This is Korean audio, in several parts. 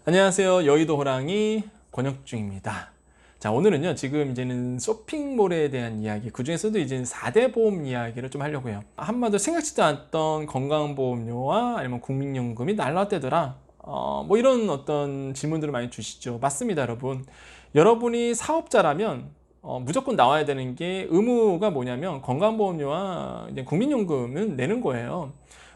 안녕하세요. 여의도 호랑이 권혁중입니다. 자, 오늘은요, 지금 이제는 쇼핑몰에 대한 이야기, 그 중에서도 이제 4대 보험 이야기를 좀 하려고 해요. 한마디로 생각지도 않았던 건강보험료와 아니면 국민연금이 날라대더라. 뭐 이런 어떤 질문들을 많이 주시죠. 맞습니다, 여러분. 여러분이 사업자라면 무조건 나와야 되는 게 의무가 뭐냐면 건강보험료와 이제 국민연금은 내는 거예요.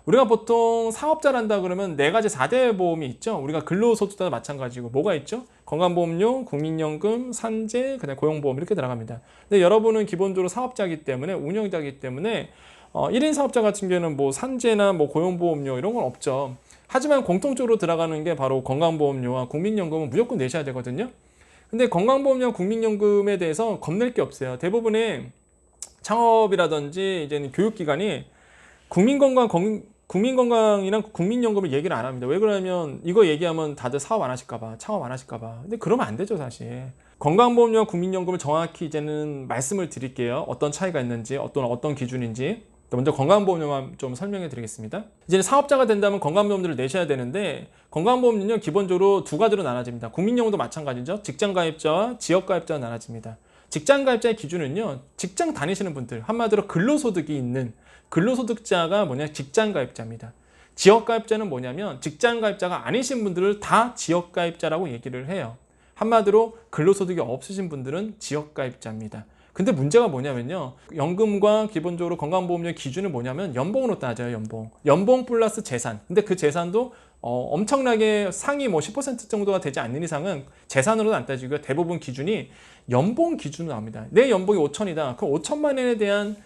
우리가 보통 사업자란다 그러면 네 가지 4대 보험이 있죠. 우리가 근로소득자도 마찬가지고 뭐가 있죠? 건강보험료, 국민연금, 산재, 그다음에 고용보험 이렇게 들어갑니다. 근데 여러분은 기본적으로 사업자이기 때문에 운영자이기 때문에 1인 사업자 같은 경우는 뭐 산재나 뭐 고용보험료 이런 건 없죠. 하지만 공통적으로 들어가는 게 바로 건강보험료와 국민연금은 무조건 내셔야 되거든요. 근데 건강보험료와 국민연금에 대해서 겁낼 게 없어요. 대부분의 창업이라든지 이제는 교육기관이 국민건강이랑 국민연금을 얘기를 안 합니다. 왜 그러냐면 이거 얘기하면 다들 사업 안 하실까봐, 창업 안 하실까봐. 근데 그러면 안 되죠, 사실. 건강보험료와 국민연금을 정확히 이제는 말씀을 드릴게요. 어떤 차이가 있는지, 어떤 기준인지. 먼저 건강보험료만 좀 설명해 드리겠습니다. 이제 사업자가 된다면 건강보험료를 내셔야 되는데, 건강보험료는 기본적으로 두 가지로 나눠집니다. 국민연금도 마찬가지죠. 직장가입자와 지역가입자가 나눠집니다. 직장가입자의 기준은요, 직장 다니시는 분들, 한마디로 근로소득이 있는 근로소득자가 뭐냐, 직장가입자입니다. 지역가입자는 뭐냐면 직장가입자가 아니신 분들을 다 지역가입자라고 얘기를 해요. 한마디로 근로소득이 없으신 분들은 지역가입자입니다. 근데 문제가 뭐냐면요, 연금과 기본적으로 건강보험료 기준은 뭐냐면 연봉으로 따져요. 연봉 플러스 재산. 근데 그 재산도 엄청나게 상위 뭐 10% 정도가 되지 않는 이상은 재산으로는 안 따지고요. 대부분 기준이 연봉 기준으로 나옵니다. 내 연봉이 5천이다. 그럼 5천만 원에 대한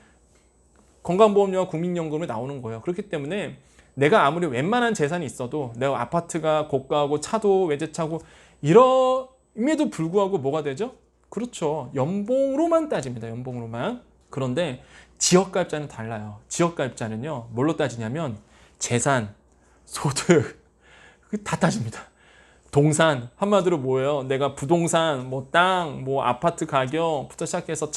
건강보험료와 국민연금이 나오는 거예요. 그렇기 때문에 내가 아무리 웬만한 재산이 있어도, 내가 아파트가 고가하고 차도 외제차고 이럼에도 불구하고 뭐가 되죠? 그렇죠, 연봉으로만 따집니다. 연봉으로만. 그런데 지역가입자는 달라요. 지역가입자는요, 뭘로 따지냐면 재산, 소득 다 따집니다. 동산, 한마디로 뭐예요? 내가 부동산, 뭐 땅, 뭐 아파트 가격부터 시작해서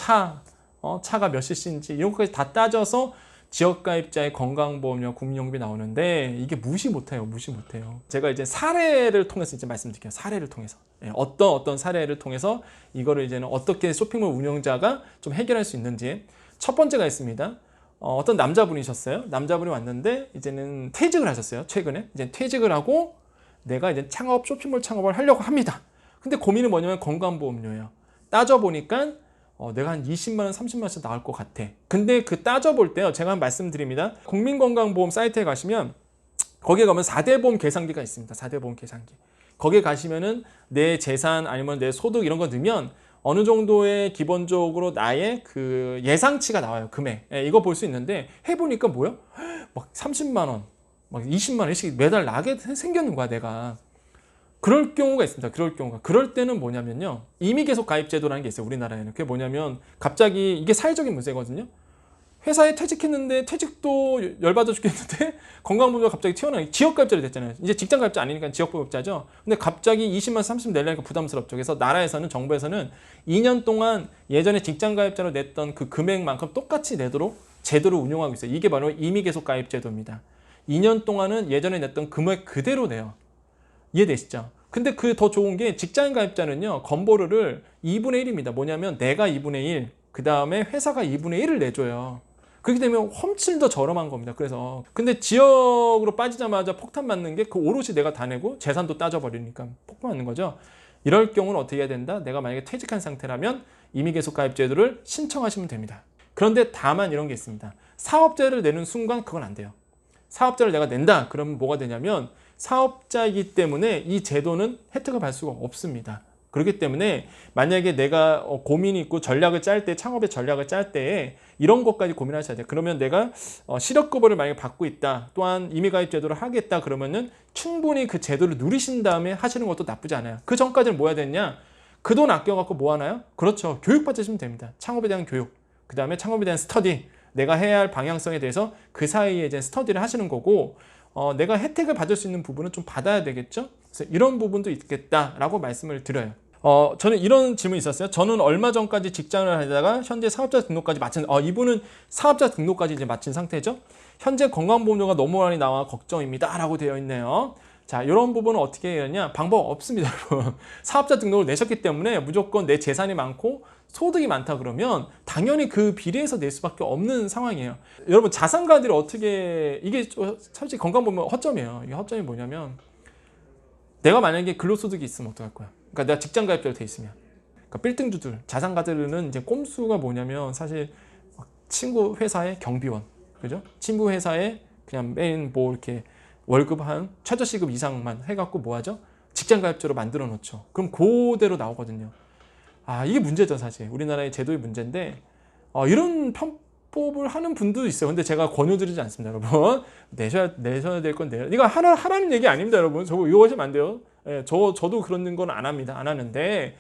차가 몇 cc인지 이런 것까지 다 따져서 지역가입자의 건강보험료, 국민연금이 나오는데 이게 무시 못해요. 제가 이제 사례를 통해서 이제 말씀드릴게요. 사례를 통해서. 어떤 사례를 통해서 이거를 이제는 어떻게 쇼핑몰 운영자가 좀 해결할 수 있는지. 첫 번째가 있습니다. 어떤 남자분이셨어요. 남자분이 왔는데 이제는 퇴직을 하셨어요. 최근에. 이제 퇴직을 하고 내가 이제 쇼핑몰 창업을 하려고 합니다. 근데 고민은 뭐냐면 건강보험료예요. 따져보니까 내가 한 20만 원, 30만 원씩 나올 것 같아. 근데 그 따져볼 때요, 제가 한 말씀드립니다. 국민건강보험 사이트에 가시면 거기에 가면 4대 보험 계산기가 있습니다. 4대 보험 계산기. 거기에 가시면은 내 재산 아니면 내 소득 이런 거 넣으면 어느 정도의 기본적으로 나의 그 예상치가 나와요. 금액. 이거 볼 수 있는데 해보니까 뭐야? 막 30만 원, 막 20만 원씩 매달 나게 생겼는 거야, 내가. 그럴 경우가 있습니다. 그럴 때는 뭐냐면요, 이미 계속 가입 제도라는 게 있어요. 우리나라에는. 그게 뭐냐면 갑자기 이게 사회적인 문제거든요. 회사에 퇴직했는데 퇴직도 열받아 죽겠는데 건강보험료가 갑자기 튀어나와요. 지역가입자로 됐잖아요. 이제 직장가입자 아니니까 지역보험자죠. 근데 갑자기 20만 30만 내려니까 부담스럽죠. 그래서 나라에서는, 정부에서는 2년 동안 예전에 직장가입자로 냈던 그 금액만큼 똑같이 내도록 제도를 운용하고 있어요. 이게 바로 이미 계속 가입 제도입니다. 2년 동안은 예전에 냈던 금액 그대로 내요. 이해되시죠? 근데 그 더 좋은 게 직장 가입자는요, 건보료를 2분의 1입니다. 뭐냐면 내가 2분의 1, 그 다음에 회사가 2분의 1을 내줘요. 그렇게 되면 훨씬 더 저렴한 겁니다. 그래서 근데 지역으로 빠지자마자 폭탄 맞는 게 그 오롯이 내가 다 내고 재산도 따져버리니까 폭탄 맞는 거죠. 이럴 경우는 어떻게 해야 된다? 내가 만약에 퇴직한 상태라면 이미 계속 가입 제도를 신청하시면 됩니다. 그런데 다만 이런 게 있습니다. 사업자를 내는 순간 그건 안 돼요. 사업자를 내가 낸다 그러면 뭐가 되냐면 사업자이기 때문에 이 제도는 혜택을 받을 수가 없습니다. 그렇기 때문에 만약에 내가 고민이 있고 전략을 짤 때, 창업의 전략을 짤 때 이런 것까지 고민하셔야 돼요. 그러면 내가 실업급여를 만약에 받고 있다, 또한 임의가입 제도를 하겠다 그러면은 충분히 그 제도를 누리신 다음에 하시는 것도 나쁘지 않아요. 그 전까지는 뭐 해야 되냐? 그 돈 아껴갖고 뭐 하나요? 그렇죠, 교육 받으시면 됩니다. 창업에 대한 교육, 그 다음에 창업에 대한 스터디, 내가 해야 할 방향성에 대해서 그 사이에 이제 스터디를 하시는 거고, 내가 혜택을 받을 수 있는 부분은 좀 받아야 되겠죠? 그래서 이런 부분도 있겠다라고 말씀을 드려요. 저는 이런 질문이 있었어요. 저는 얼마 전까지 직장을 하다가 현재 사업자 등록까지 마친, 이분은 사업자 등록까지 이제 마친 상태죠. 현재 건강보험료가 너무 많이 나와 걱정입니다 라고 되어 있네요. 자, 이런 부분은 어떻게 해야 하냐? 방법 없습니다, 여러분. 사업자 등록을 내셨기 때문에 무조건 내 재산이 많고 소득이 많다 그러면 당연히 그 비례해서 낼 수밖에 없는 상황이에요. 여러분, 자산가들이 어떻게, 이게 솔직히 건강보험 허점이에요. 이게 허점이 뭐냐면, 내가 만약에 근로소득이 있으면 어떡할 거야? 그러니까 내가 직장가입자로 돼 있으면. 그러니까 빌딩주들, 자산가들은 이제 꼼수가 뭐냐면, 사실 친구 회사의 경비원, 그죠? 친구 회사에 그냥 매일 뭐 이렇게 월급 한 최저시급 이상만 해갖고 뭐 하죠? 직장가입자로 만들어 놓죠. 그럼 그대로 나오거든요. 아, 이게 문제죠, 사실. 우리나라의 제도의 문제인데, 이런 편법을 하는 분도 있어요. 근데 제가 권유드리지 않습니다, 여러분. 내셔야 될 건 내요. 이거 하라는 얘기 아닙니다, 여러분. 저거 이거 하시면 안 돼요. 예, 저도 그런 건 안 합니다. 안 하는데,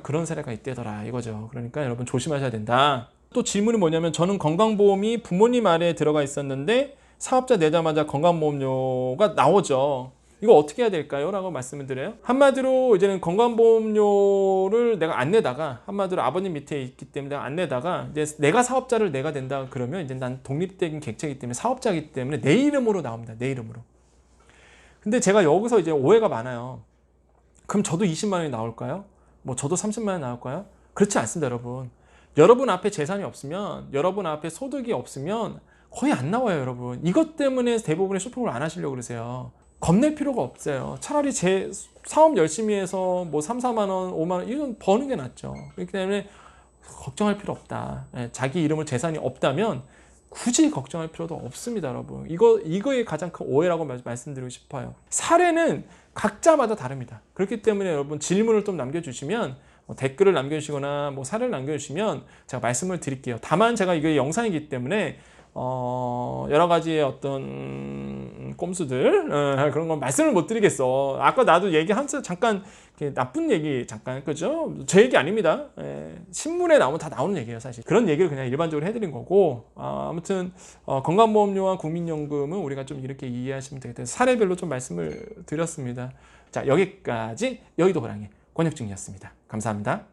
그런 사례가 있대더라, 이거죠. 그러니까 여러분 조심하셔야 된다. 또 질문이 뭐냐면, 저는 건강보험이 부모님 아래에 들어가 있었는데, 사업자 내자마자 건강보험료가 나오죠. 이거 어떻게 해야 될까요? 라고 말씀을 드려요. 한마디로 이제는 건강보험료를 내가 안 내다가, 한마디로 아버님 밑에 있기 때문에 내가 안 내다가, 이제 내가 사업자를 내가 된다 그러면 이제 난 독립적인 객체이기 때문에, 사업자이기 때문에 내 이름으로 나옵니다. 내 이름으로. 근데 제가 여기서 이제 오해가 많아요. 그럼 저도 20만 원이 나올까요? 뭐 저도 30만 원이 나올까요? 그렇지 않습니다, 여러분. 여러분 앞에 재산이 없으면, 여러분 앞에 소득이 없으면 거의 안 나와요, 여러분. 이것 때문에 대부분의 쇼핑을 안 하시려고 그러세요. 겁낼 필요가 없어요. 차라리 제 사업 열심히 해서 뭐 3, 4만 원, 5만 원 이런 버는 게 낫죠. 그렇기 때문에 걱정할 필요 없다. 자기 이름을 재산이 없다면 굳이 걱정할 필요도 없습니다, 여러분. 이거의 가장 큰 오해라고 말씀드리고 싶어요. 사례는 각자마다 다릅니다. 그렇기 때문에 여러분 질문을 좀 남겨주시면, 댓글을 남겨주시거나 뭐 사례를 남겨주시면 제가 말씀을 드릴게요. 다만 제가 이게 영상이기 때문에 여러 가지의 어떤 꼼수들 그런 건 말씀을 못 드리겠어. 아까 나도 잠깐 나쁜 얘기 잠깐, 그죠? 제 얘기 아닙니다. 신문에 나오면 다 나오는 얘기예요, 사실. 그런 얘기를 그냥 일반적으로 해드린 거고, 아무튼 건강보험료와 국민연금은 우리가 좀 이렇게 이해하시면 되겠다. 사례별로 좀 말씀을 드렸습니다. 자, 여기까지 여의도 호랑이 권혁중이었습니다. 감사합니다.